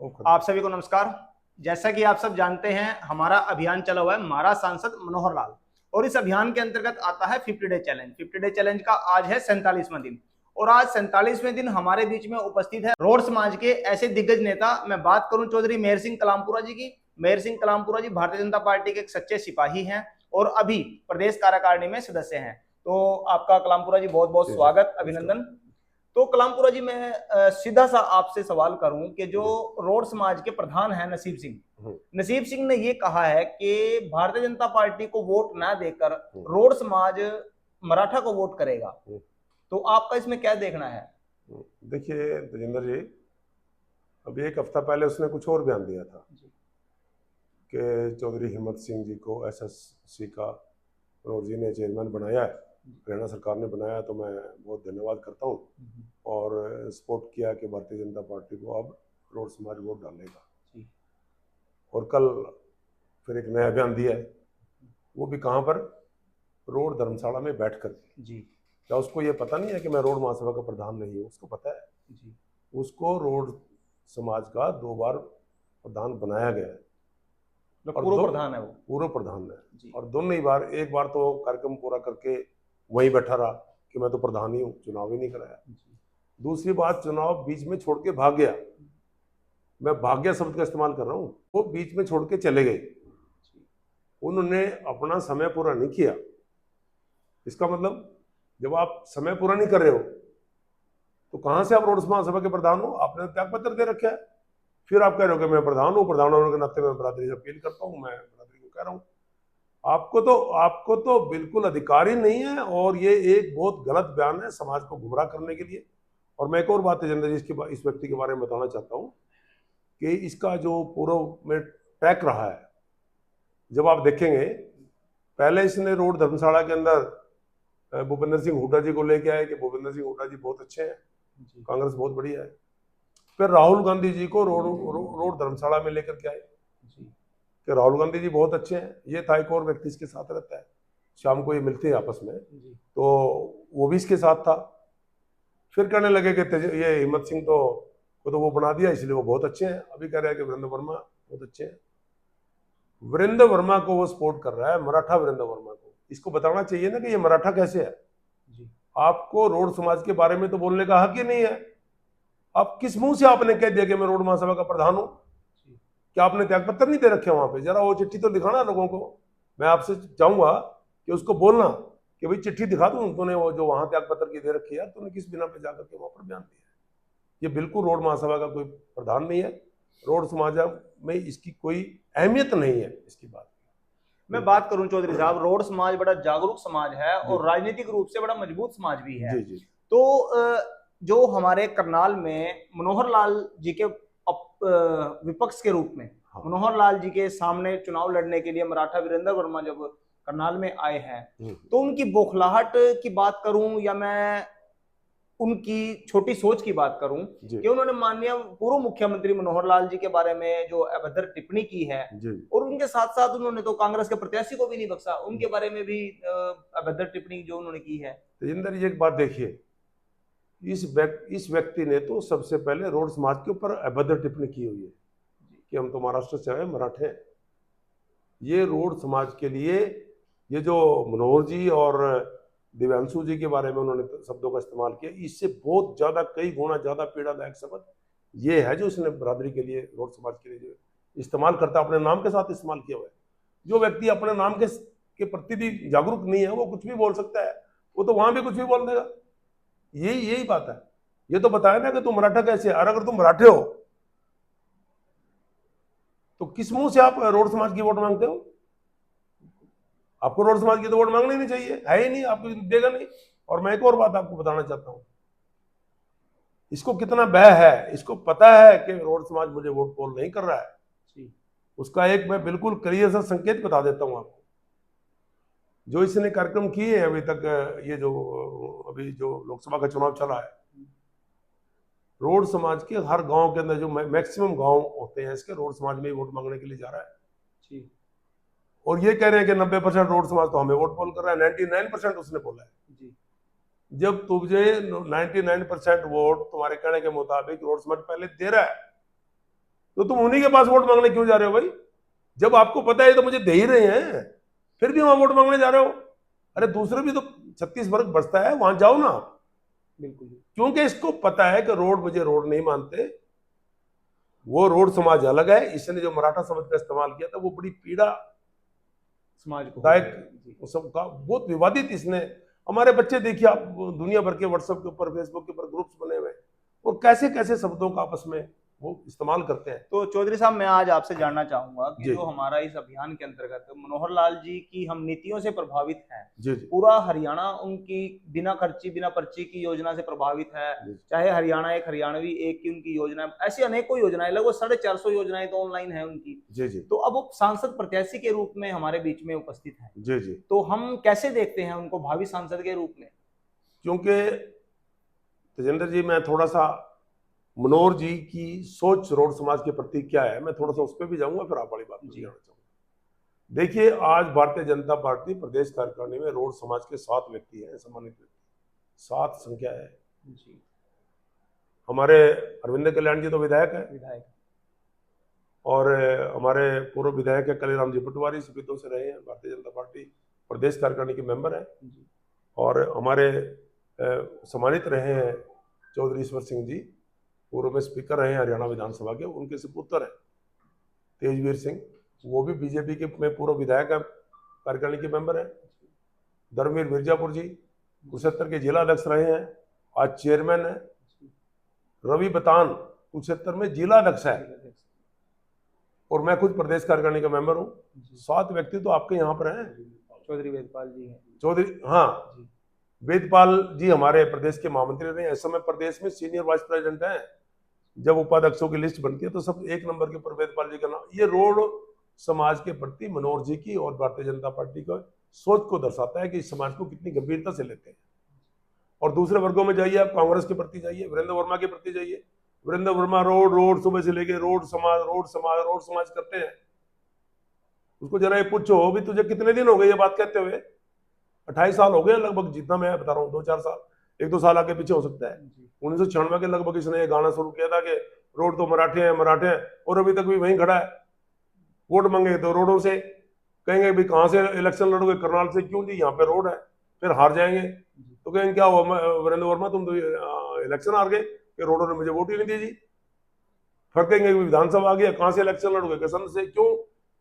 आप सभी को नमस्कार। जैसा कि आप सब जानते हैं, हमारा अभियान चला हुआ है हमारा सांसद मनोहर लाल, और इस अभियान के अंतर्गत आता है 50 डे चैलेंज। 50 डे चैलेंज का आज है 47वां दिन, और आज 47वें दिन हमारे बीच में उपस्थित है रोड समाज के ऐसे दिग्गज नेता। मैं बात करूं चौधरी मेहर सिंह कलामपुरा जी की। मेहर सिंह कलामपुरा जी भारतीय जनता पार्टी के एक सच्चे सिपाही हैं और अभी प्रदेश कार्यकारिणी में सदस्य हैं। तो आपका कलामपुरा जी बहुत बहुत स्वागत, अभिनंदन। तो कलामपुरा जी, मैं सीधा सा आपसे सवाल करूं कि जो रोड समाज के प्रधान हैं नसीब सिंह ने ये कहा है कि भारतीय जनता पार्टी को वोट ना देकर रोड समाज मराठा को वोट करेगा, तो आपका इसमें क्या देखना है? देखिए तजिंदर जी, अभी एक हफ्ता पहले उसने कुछ और बयान दिया था कि चौधरी हिम्मत सिंह जी को एसएससी का मनोहर जी ने चेयरमैन बनाया है, हरियाणा सरकार ने बनाया, तो मैं बहुत धन्यवाद करता हूँ और सपोर्ट किया कि भारतीय जनता पार्टी को अब रोड समाज वोट डालेगा। और कल फिर एक नया बयान दिया है, वो भी कहाँ पर, रोड धर्मशाला में बैठ कर जी। क्या उसको ये पता नहीं है कि मैं रोड महासभा का प्रधान नहीं हूँ? उसको पता है जी। उसको रोड समाज का 2 बार प्रधान बनाया गया है, पूर्व प्रधान है, वो पूर्व प्रधान है जी। और दोनों ही बार, एक बार तो कार्यक्रम पूरा करके वहीं बैठा रहा कि मैं तो प्रधान ही हूँ, चुनाव ही नहीं कराया। दूसरी बात, चुनाव बीच में छोड़ के भाग गया। मैं भाग्य शब्द का इस्तेमाल कर रहा हूँ। वो बीच में छोड़ के चले गए, उन्होंने अपना समय पूरा नहीं किया। इसका मतलब जब आप समय पूरा नहीं कर रहे हो तो कहां से आप रोड महासभा के प्रधान हो? आपने त्याग पत्र दे रखा है, फिर आप कह रहे हो कि मैं प्रधान हूँ, प्रधान होने के नाते मैं बरादरी से अपील करता हूँ, मैं बरादरी को कह रहा हूँ। आपको तो बिल्कुल अधिकार ही नहीं है, और ये एक बहुत गलत बयान है समाज को गुमराह करने के लिए। और मैं एक और बात है इस व्यक्ति के बारे में बताना चाहता हूँ कि इसका जो पूर्व में ट्रैक रहा है, जब आप देखेंगे, पहले इसने रोड धर्मशाला के अंदर भूपेंद्र सिंह हुड्डा जी को लेके आए कि भूपेंद्र सिंह हुड्डा जी बहुत अच्छे हैं, कांग्रेस बहुत बढ़िया है। फिर राहुल गांधी जी को रोड धर्मशाला में लेकर के आए कि राहुल गांधी जी बहुत अच्छे हैं। ये था एक और व्यक्ति इसके साथ रहता है, शाम को ये मिलते हैं आपस में, तो वो भी इसके साथ था। फिर कहने लगे कि ये हिम्मत सिंह तो वो बना दिया, इसलिए वो बहुत अच्छे हैं। अभी कह रहे हैं कि वीरेंद्र वर्मा बहुत अच्छे हैं। वीरेंद्र वर्मा को वो सपोर्ट कर रहा है, मराठा वीरेंद्र वर्मा को। इसको बताना चाहिए ना कि ये मराठा कैसे है जी। आपको रोड समाज के बारे में तो बोलने का हक ही नहीं है। आप किस मुंह से आपने कह दिया कि मैं रोड महासभा का प्रधान हूं? क्या आपने त्यागपत्र नहीं दे रखे वहां पे? जरा वो चिट्ठी तो दिखाना लोगों को। मैं आपसे चाहूंगा कि उसको बोलना कि भाई चिट्ठी दिखा दूं, तूने वो जो वहां त्यागपत्र की दे रखी है, तूने किस बिना पे जाकर के वहां पर बयान दिया है। ये बिल्कुल रोड महासभा का कोई प्रधान नहीं है। रोड समाज में इसकी कोई अहमियत नहीं है। इसकी बात मैं बात करूं चौधरी साहब, रोड समाज बड़ा जागरूक समाज है और राजनीतिक रूप से बड़ा मजबूत समाज भी है जी। तो जो हमारे करनाल में मनोहर लाल जी के विपक्ष के रूप में मनोहर लाल जी के सामने चुनाव लड़ने के लिए मराठा वीरेंद्र वर्मा जब करनाल में आए हैं, तो उनकी बौखलाहट की बात करूं या मैं उनकी छोटी सोच की बात करूं कि उन्होंने माननीय पूर्व मुख्यमंत्री मनोहर लाल जी के बारे में जो अभद्र टिप्पणी की है, और उनके साथ साथ उन्होंने तो कांग्रेस के प्रत्याशी को भी नहीं बख्शा, उनके बारे में भी अभद्र टिप्पणी जो उन्होंने की है। तेजिंदर जी, एक बात देखिए, इस व्यक्ति ने तो सबसे पहले रोड समाज के ऊपर अभद्र टिप्पणी की हुई है कि हम तो महाराष्ट्र से आए, मराठे हैं। ये रोड समाज के लिए, ये जो मनोहर जी और दिव्यांशु जी के बारे में उन्होंने शब्दों का इस्तेमाल किया, इससे बहुत ज्यादा, कई गुना ज्यादा पीड़ादायक शब्द ये है जो उसने बरादरी के लिए, रोड समाज के लिए जो इस्तेमाल करता, अपने नाम के साथ इस्तेमाल किया हुआ है। जो व्यक्ति अपने नाम के प्रति भी जागरूक नहीं है, वो कुछ भी बोल सकता है, वो तो वहां भी कुछ भी बोल देगा। यही बात है। ये तो बताया ना कि तुम मराठा कैसे है, और अगर तुम मराठे हो तो किस मुंह से आप रोड समाज की वोट मांगते हो? आपको रोड समाज की तो वोट मांगनी नहीं चाहिए, है ही नहीं, आपको देगा नहीं। और मैं एक और बात आपको बताना चाहता हूं, इसको कितना भय है, इसको पता है कि रोड समाज मुझे वोट पोल नहीं कर रहा है। उसका एक मैं बिल्कुल क्लियर सा संकेत बता देता हूं आपको। जो इसने कार्यक्रम किए हैं अभी तक, ये जो अभी जो लोकसभा का चुनाव चला है, रोड समाज के हर गांव के अंदर, जो मैक्सिमम गांव होते हैं इसके, रोड समाज में ही वोट मांगने के लिए जा रहा है जी। और ये कह रहे हैं कि 90% रोड समाज तो हमें वोट पोल कर रहा है। 99% उसने बोला है जी। जब तुझे 99% वोट तुम्हारे कहने के मुताबिक रोड समाज पहले दे रहा है, तो तुम उन्हीं के पास वोट मांगने क्यों जा रहे हो भाई? जब आपको पता है तो मुझे दे ही रहे हैं, फिर भी वहां वोट मांगने जा रहे हो? अरे दूसरे भी तो 36 वर्ग बचता है, वहां जाओ ना। बिल्कुल। क्योंकि इसको पता है कि मुझे रोड नहीं मानते, वो रोड समाज अलग है। इसने जो मराठा समाज का इस्तेमाल किया था वो बड़ी पीड़ा समाज को दायक सबका, बहुत विवादित। इसने हमारे बच्चे देखिए आप, दुनिया भर के व्हाट्सएप के ऊपर, फेसबुक के ऊपर ग्रुप्स बने हुए हैं, और कैसे कैसे शब्दों का आपस में वो इस्तेमाल करते हैं। तो चौधरी साहब, मैं आज आपसे जानना चाहूंगा कि जी जो हमारा इस अभियान के अंतर्गत मनोहर लाल जी की हम नीतियों से प्रभावित हैं, जी जी पूरा हरियाणा उनकी बिना खर्ची बिना पर्ची की योजना से प्रभावित है। जी चाहे हरियाणा एक हरियाणवी एक की उनकी योजना, ऐसी अनेकों योजनाएं, लगभग 450 योजनाएं तो ऑनलाइन है उनकी। जी जी तो अब वो सांसद प्रत्याशी के रूप में हमारे बीच में उपस्थित है, जी जी। तो हम कैसे देखते हैं उनको भावी सांसद के रूप में? क्योंकि तेजेंद्र जी, मैं थोड़ा सा मनोहर जी की सोच रोड समाज के प्रति क्या है, मैं थोड़ा सा उस पर भी जाऊंगा, फिर आप वाली बात में जाना चाहूंगा। देखिए, आज भारतीय जनता पार्टी प्रदेश कार्यकारिणी में रोड समाज के 7 व्यक्ति हैं, सम्मानित व्यक्ति, 7 संख्या है जी। हमारे अरविंद कल्याण जी तो विधायक है, विधायक। और हमारे पूर्व विधायक है कलीराम जी पटवारी, सभी से रहे हैं, भारतीय जनता पार्टी प्रदेश कार्यकारिणी के मेंबर हैं। और हमारे सम्मानित रहे हैं चौधरी ईश्वर सिंह जी, पूर्व में स्पीकर रहे हैं हरियाणा विधानसभा के, उनके सुपुत्र हैं तेजवीर सिंह, वो भी बीजेपी के में पूर्व विधायक है, कार्यकारिणी के मेंबर हैं। धर्मवीर मिर्जापुर जी कुरुक्षेत्र के जिला अध्यक्ष रहे हैं, आज चेयरमैन है। रवि बतान कुरुक्षेत्र में जिला अध्यक्ष है, और मैं खुद प्रदेश कार्यकारिणी का मेंबर हूँ। 7 व्यक्ति तो आपके यहाँ पर हैं। चौधरी वेदपाल जी हैं। चौधरी, हाँ, वेदपाल जी हमारे प्रदेश के महामंत्री रहे, इस समय प्रदेश में सीनियर वाइस प्रेसिडेंट हैं। जब उपाध्यक्षों की लिस्ट बनती है तो सब 1 नंबर के ऊपर वेदपाल जी का नाम। ये रोड समाज के प्रति मनोहर जी की और भारतीय जनता पार्टी की सोच को दर्शाता है कि इस समाज को कितनी गंभीरता से लेते हैं। और दूसरे वर्गों में जाइए, आप कांग्रेस के प्रति जाइए, वीरेंद्र वर्मा के प्रति जाइए, वीरेंद्र वर्मा रोड सुबह से लेके रोड समाज करते हैं। उसको जरा ये पूछो भी, तुझे कितने दिन हो गए ये बात कहते हुए? 28 साल हो गए लगभग, जितना मैं बता रहा हूँ, 2-4 साल, 1-2 साल आगे पीछे हो सकता है। 1996 के लगभग इसने ये गाना शुरू किया था कि रोड तो मराठे हैं, और अभी तक भी वहीं खड़ा है। वोट मांगे तो रोडों से, कहेंगे भी कहाँ से इलेक्शन लड़ोगे, करनाल से, क्यों जी यहाँ पे रोड है, फिर हार जाएंगे तो कहेंगे क्या हुआ वीरेंद्र वर्मा, तुम तो इलेक्शन हार गए कि रोडों ने मुझे वोट ही नहीं दी जी। फिर कहेंगे विधानसभा आ गया, कहाँ से इलेक्शन लड़ोगे, कसम से, क्यों?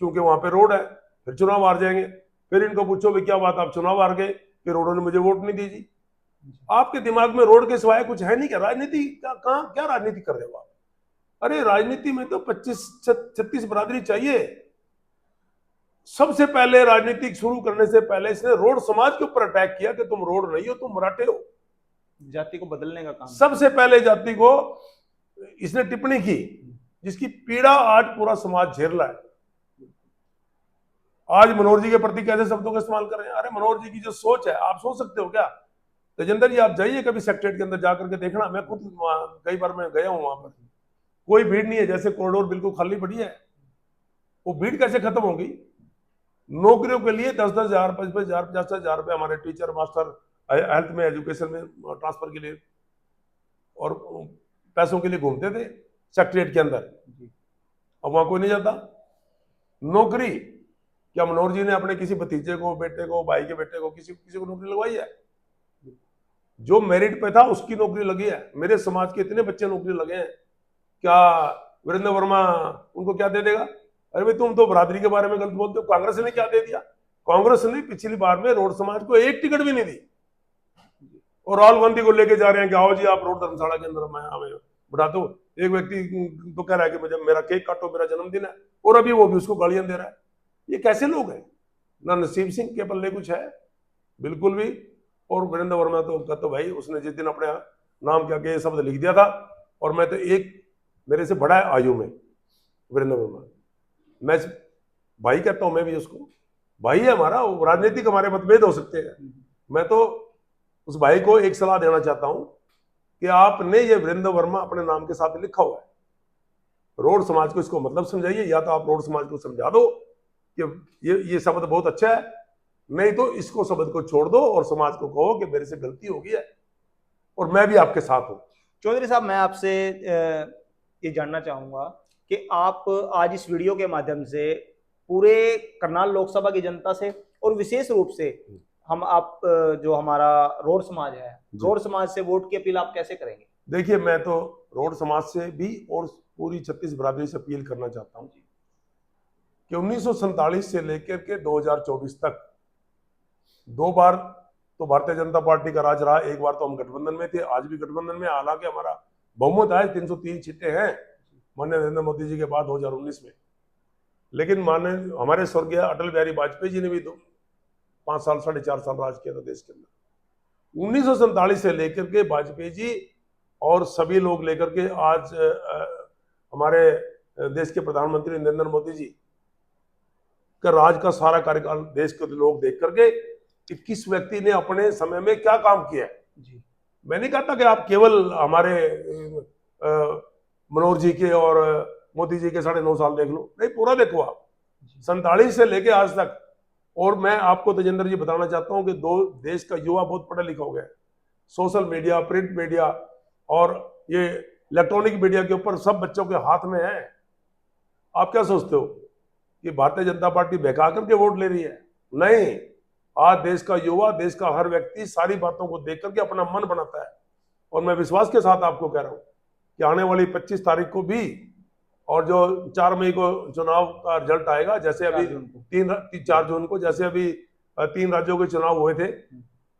क्योंकि वहां पे रोड है, फिर चुनाव हार जाएंगे। फिर इनको पूछो भी क्या बात, आप चुनाव हार गए कि रोडों ने मुझे वोट नहीं दी जी। आपके दिमाग में रोड के सिवाय कुछ है नहीं क्या? राजनीति क्या राजनीति कर रहे हो आप? अरे राजनीति में तो 25-36 बरादरी चाहिए। सबसे पहले राजनीति शुरू करने से पहले इसने रोड समाज के ऊपर अटैक किया कि तुम रोड नहीं हो, तुम मराठे हो। जाति को बदलने का काम। सबसे पहले जाति को इसने टिप्पणी की, जिसकी पीड़ा आज पूरा समाज झेल रहा है। आज मनोहर जी के प्रति कैसे शब्दों का इस्तेमाल कर रहे हैं? अरे मनोहर जी की जो सोच है, आप सोच सकते हो क्या? तेजेंद्र जी, आप जाइए कभी सेक्रेटरीट के अंदर जाकर के देखना, मैं खुद कई बार मैं गया हूं, वहां पर कोई भीड़ नहीं है, जैसे कॉरिडोर बिल्कुल खाली पड़ी है। वो भीड़ कैसे खत्म होगी? नौकरियों के लिए 10-10 हजार, 50-50 50,000 रुपए हमारे टीचर मास्टर हेल्थ में, एजुकेशन में ट्रांसफर के लिए और पैसों के लिए घूमते थे सेक्रेटरीट के अंदर। अब वहां कोई नहीं जाता। नौकरी क्या मनोहर जी ने अपने किसी भतीजे को, बेटे को, भाई के बेटे को, किसी को नौकरी लगवाई है? जो मेरिट पे था उसकी नौकरी लगी है। मेरे समाज के इतने बच्चे नौकरी लगे हैं, क्या वीरेंद्र वर्मा उनको क्या दे देगा? अरे भाई, तुम तो बरादरी के बारे में गलत बोलते हो। कांग्रेस ने क्या दे दिया? कांग्रेस ने पिछली बार में रोड समाज को 1 टिकट भी नहीं दी, और राहुल गांधी को लेके जा रहे हैं कि आओ जी आप रोड धर्मशाला के अंदर मैं हमें बढ़ा दो। एक व्यक्ति तो कह रहा है कि मुझे मेरा केक काटो, मेरा जन्मदिन है, और अभी वो भी उसको गालियां दे रहा है। ये कैसे लोग हैं? ना नसीब सिंह के पल्ले कुछ है बिल्कुल भी। और वीरेंद्र वर्मा तो भाई, उसने जिस दिन अपने नाम के आगे ये शब्द लिख दिया था, और मैं तो एक मेरे से बड़ा है आयु में वीरेंद्र वर्मा, मैं भाई कहता हूं, मैं भी उसको भाई है हमारा। राजनीतिक हमारे मतभेद हो सकते हैं, मैं तो उस भाई को एक सलाह देना चाहता हूं कि आपने ये वीरेंद्र वर्मा अपने नाम के साथ लिखा हुआ है, रोड समाज को इसको मतलब समझाइए, या तो आप रोड समाज को समझा दो कि ये शब्द बहुत अच्छा है, नहीं तो इसको शब्द को छोड़ दो और समाज को कहो कि मेरे से गलती हो गई है और मैं भी आपके साथ हूं। चौधरी साहब, मैं आपसे ये जानना चाहूंगा कि आप आज इस वीडियो के माध्यम से पूरे करनाल लोकसभा की जनता से और विशेष रूप से हम आप जो हमारा रोड समाज है, रोड समाज से वोट की अपील आप कैसे करेंगे? देखिए, मैं तो रोड समाज से भी और पूरी 36 बरादरी से अपील करना चाहता हूं कि 1947 से लेकर के 2024 तक 2 बार तो भारतीय जनता पार्टी का राज रहा, 1 बार तो हम गठबंधन में थे, आज भी गठबंधन में। हालांकि हमारा बहुमत आए 303 सीटें हैं माननीय नरेंद्र मोदी जी के बाद 2019 में, लेकिन माननीय हमारे स्वर्गीय अटल बिहारी वाजपेयी जी ने भी 5 साल 4.5 साल राज किया था देश के अंदर। 1947 से लेकर के वाजपेयी जी और सभी लोग लेकर के आज हमारे देश के प्रधानमंत्री नरेंद्र मोदी जी का राज का सारा कार्यकाल देश के लोग देख करके कि किस व्यक्ति ने अपने समय में क्या काम किया है। जी, मैं नहीं कहता कि आप केवल हमारे मनोहर जी के और मोदी जी के 9.5 साल देख लो, नहीं, पूरा देखो आप 47 से लेके आज तक। और मैं आपको तेजेंद्र जी बताना चाहता हूं कि देश का युवा बहुत पढ़ा लिखा हो गया है। सोशल मीडिया, प्रिंट मीडिया और ये इलेक्ट्रॉनिक मीडिया के ऊपर सब बच्चों के हाथ में है। आप क्या सोचते हो कि भारतीय जनता पार्टी बहका करके वोट ले रही है? नहीं, आज देश का युवा, देश का हर व्यक्ति सारी बातों को देख करके अपना मन बनाता है। और मैं विश्वास के साथ आपको कह रहा हूं कि आने वाली 25 तारीख को भी और जो 4 मई को चुनाव का रिजल्ट आएगा, जैसे अभी 4 जून को जैसे अभी 3 राज्यों के चुनाव हुए थे,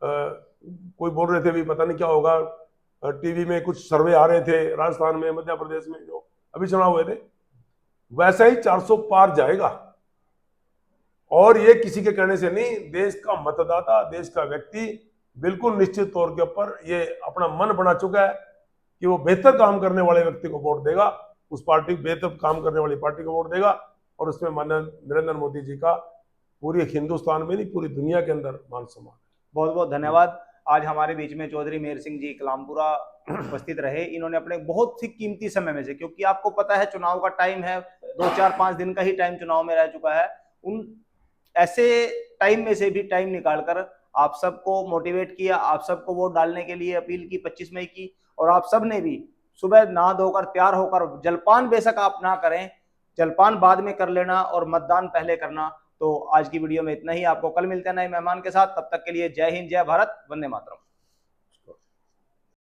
कोई बोल रहे थे भी पता नहीं क्या होगा, टीवी में कुछ सर्वे आ रहे थे राजस्थान में, मध्य प्रदेश में जो अभी चुनाव हुए थे, वैसा ही 400 पार जाएगा। और ये किसी के कहने से नहीं, देश का मतदाता, देश का व्यक्ति बिल्कुल निश्चित तौर के ऊपर ये अपना मन बना चुका है कि वो बेहतर काम करने वाले व्यक्ति को वोट देगा, उस पार्टी, बेहतर काम करने वाली पार्टी को वोट देगा। और उसमें माननीय नरेंद्र मोदी जी का पूरे हिंदुस्तान में नहीं, पूरी दुनिया के अंदर मान सम्मान। बहुत बहुत धन्यवाद। आज हमारे बीच में चौधरी मेहर सिंह जी कलामपुरा उपस्थित रहे। इन्होंने अपने बहुत ही कीमती समय में से, क्योंकि आपको पता है चुनाव का टाइम है, 2-4-5 दिन का ही टाइम चुनाव में रह चुका है, उन ऐसे टाइम में से भी टाइम निकालकर आप सबको मोटिवेट किया, आप सबको वोट डालने के लिए अपील की 25 मई की। और आप सब ने भी सुबह नहा धोकर तैयार होकर, जलपान बेशक आप ना करें, जलपान बाद में कर लेना और मतदान पहले करना। तो आज की वीडियो में इतना ही। आपको कल मिलते हैं नए मेहमान के साथ, तब तक के लिए जय हिंद, जय भारत, वंदे मातरम।